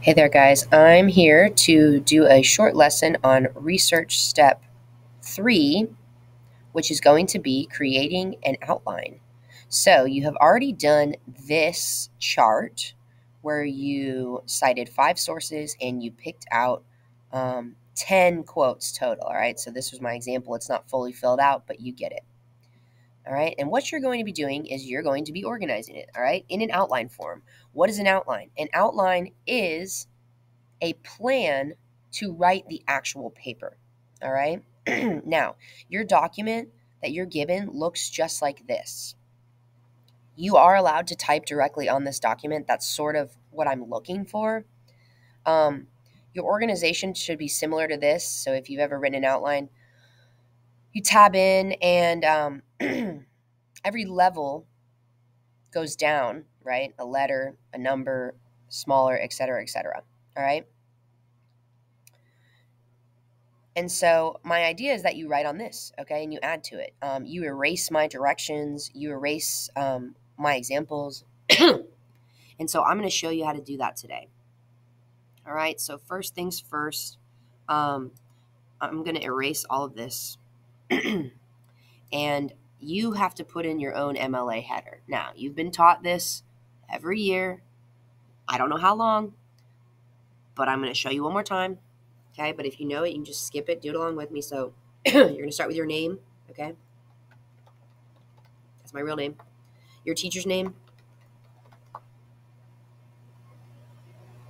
Hey there, guys. I'm here to do a short lesson on research step 3, which is going to be creating an outline. So you have already done this chart where you cited 5 sources and you picked out 10 quotes total. All right. So this was my example. It's not fully filled out, but you get it. All right. And what you're going to be doing is you're going to be organizing it. All right. In an outline form. What is an outline? An outline is a plan to write the actual paper. All right. Now, your document that you're given looks just like this. You are allowed to type directly on this document. That's sort of what I'm looking for. Um, your organization should be similar to this. So if you've ever written an outline, you tab in and every level goes down, right? A letter, a number, smaller, et cetera, et cetera. All right. And so my idea is that you write on this, okay, and you add to it. You erase my directions, you erase my examples. And so I'm going to show you how to do that today. All right, so first things first, I'm going to erase all of this. And you have to put in your own MLA header. Now, you've been taught this every year. I don't know how long, but I'm going to show you one more time. Okay, but if you know it, you can just skip it, do it along with me. So you're going to start with your name, okay? That's my real name. Your teacher's name,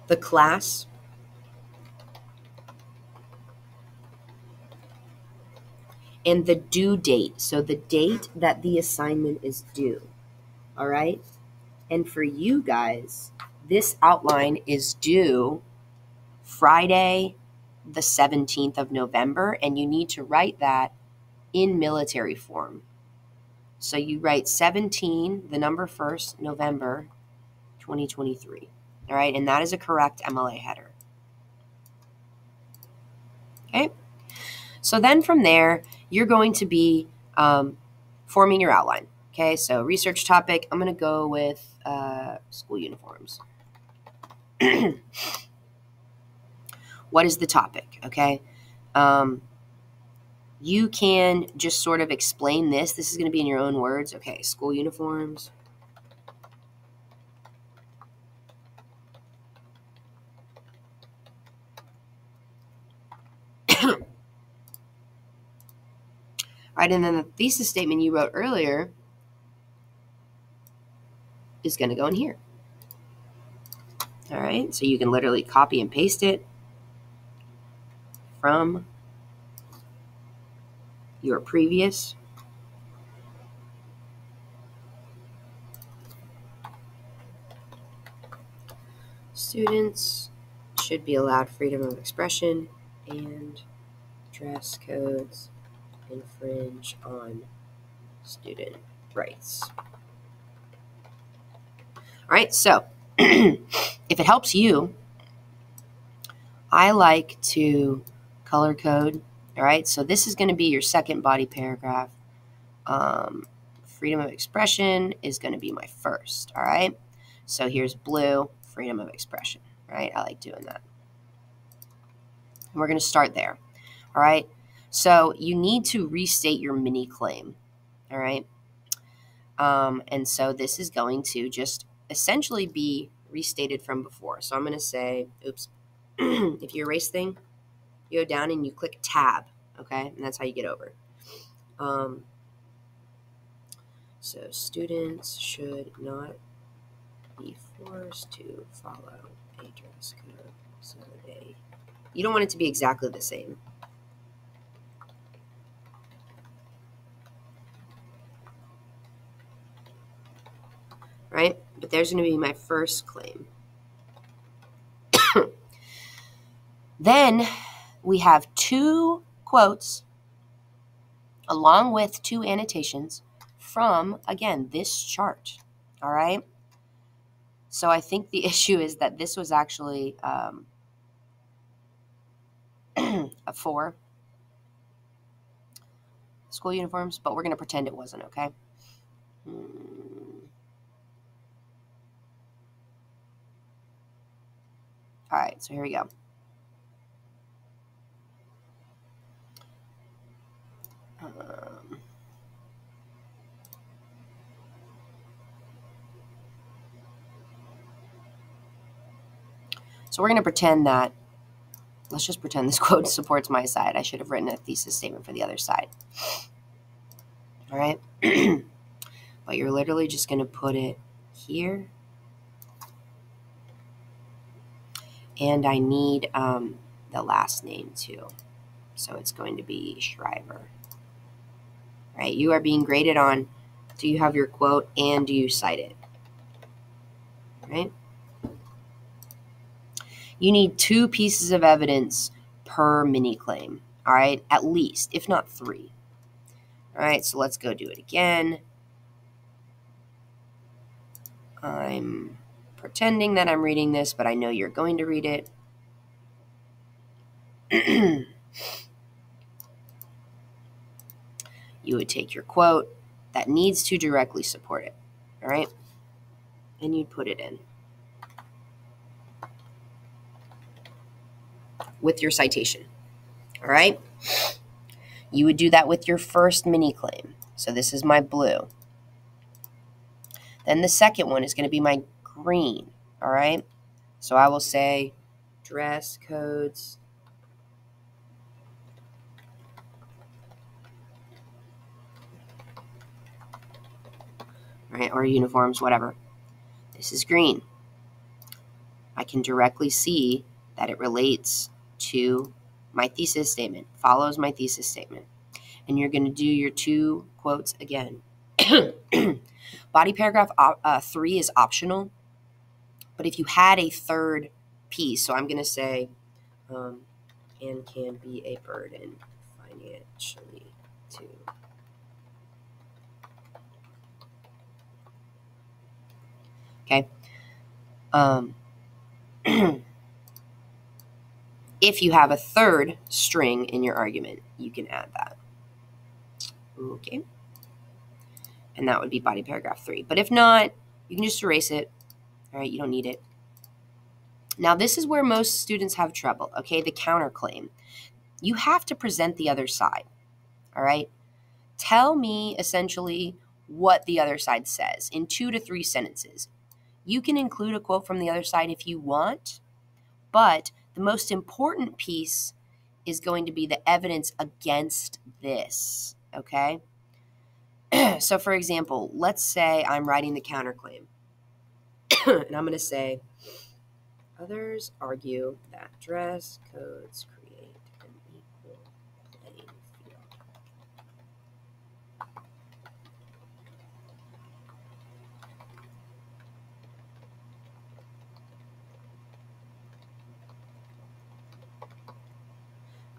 the class, and the due date. So the date that the assignment is due. All right? And for you guys, this outline is due Friday, the 17th of November, and you need to write that in military form. So you write 17, the number first, November 2023. All right? And that is a correct MLA header. Okay? So then from there, you're going to be forming your outline. Okay, so research topic, I'm going to go with school uniforms. What is the topic? Okay, you can just sort of explain this. This is going to be in your own words. Okay, school uniforms. Right, and then the thesis statement you wrote earlier is going to go in here. All right, so you can literally copy and paste it from your previous students should be allowed freedom of expression and dress codes infringe on student rights. All right, so if it helps you, I like to color code. All right, so this is going to be your second body paragraph. Freedom of expression is going to be my first. All right, so here's blue, freedom of expression. Right, I like doing that. And we're going to start there. All right, so you need to restate your mini claim. All right, and so this is going to just essentially be restated from before. So I'm going to say, oops, if you erase thing, you go down and you click tab, okay? And that's how you get over. So students should not be forced to follow a dress code. So you don't want it to be exactly the same. Right? But there's going to be my first claim. Then we have 2 quotes along with 2 annotations from, again, this chart. All right? So I think the issue is that this was actually a 4 school uniforms, but we're going to pretend it wasn't, okay? All right, so here we go. So we're going to pretend that, let's just pretend this quote supports my side. I should have written a thesis statement for the other side. All right. But you're literally just going to put it here. And I need the last name too. So it's going to be Shriver. All right. You are being graded on, do you have your quote and do you cite it? All right. You need 2 pieces of evidence per mini claim. All right. At least, if not 3. All right. So let's go do it again. I'm pretending that I'm reading this, but I know you're going to read it. You would take your quote that needs to directly support it, all right? And you'd put it in with your citation, all right? You would do that with your first mini claim. So this is my blue. Then the second one is going to be my green, all right? So I will say dress codes, right, or uniforms, whatever. This is green. I can directly see that it relates to my thesis statement, follows my thesis statement. And you're going to do your 2 quotes again. Body paragraph 3 is optional, but if you had a third piece, so I'm going to say, and can be a burden financially to. Okay. If you have a third string in your argument, you can add that. Okay. And that would be body paragraph 3. But if not, you can just erase it. All right, you don't need it. Now, this is where most students have trouble, okay? The counterclaim. You have to present the other side, all right? Tell me, essentially, what the other side says in 2 to 3 sentences. You can include a quote from the other side if you want, but the most important piece is going to be the evidence against this, okay? So, for example, let's say I'm writing the counterclaim, and I'm going to say, others argue that dress codes create an equal playing field.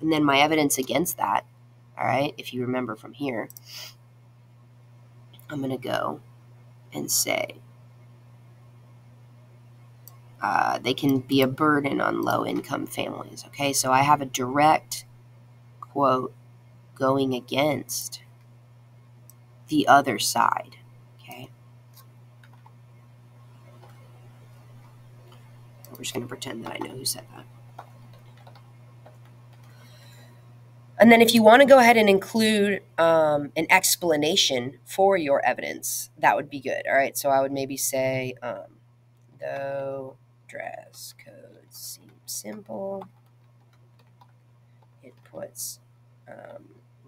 And then my evidence against that, all right, if you remember from here, I'm going to go and say they can be a burden on low-income families, okay? So I have a direct quote going against the other side, okay? We're just going to pretend that I know who said that. And then if you want to go ahead and include an explanation for your evidence, that would be good, all right? So I would maybe say, though dress codes seem simple, it puts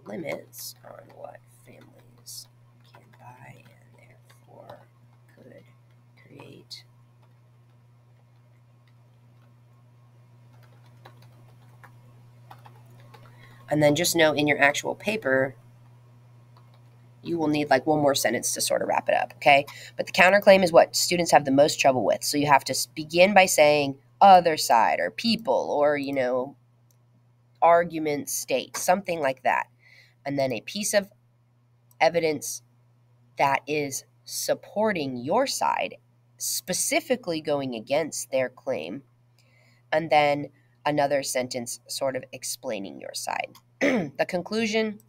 limits on what families can buy and therefore could create and then just know in your actual paper you will need like one more sentence to sort of wrap it up, okay? But the counterclaim is what students have the most trouble with. So you have to begin by saying other side or people or, you know, argument state, something like that. And then a piece of evidence that is supporting your side, specifically going against their claim, and then another sentence sort of explaining your side. The conclusion,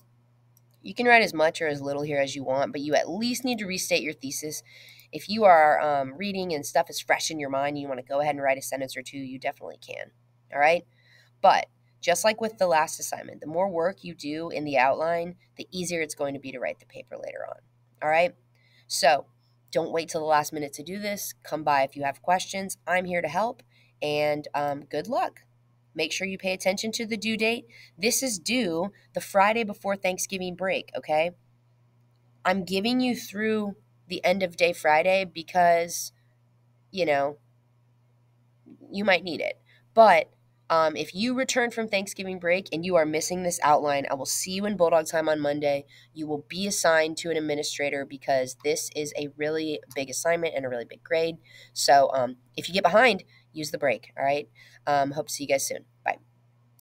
you can write as much or as little here as you want, but you at least need to restate your thesis if you are reading and stuff is fresh in your mind and you want to go ahead and write a sentence or two, you definitely can. All right. But just like with the last assignment, the more work you do in the outline, the easier it's going to be to write the paper later on. All right. So don't wait till the last minute to do this. Come by if you have questions. I'm here to help, and good luck. Make sure you pay attention to the due date. This is due the Friday before Thanksgiving break, okay? I'm giving you through the end of day Friday because, you know, you might need it. But if you return from Thanksgiving break and you are missing this outline, I will see you in Bulldog Time on Monday. You will be assigned to an administrator because this is a really big assignment and a really big grade. So if you get behind, use the break, all right? Hope to see you guys soon.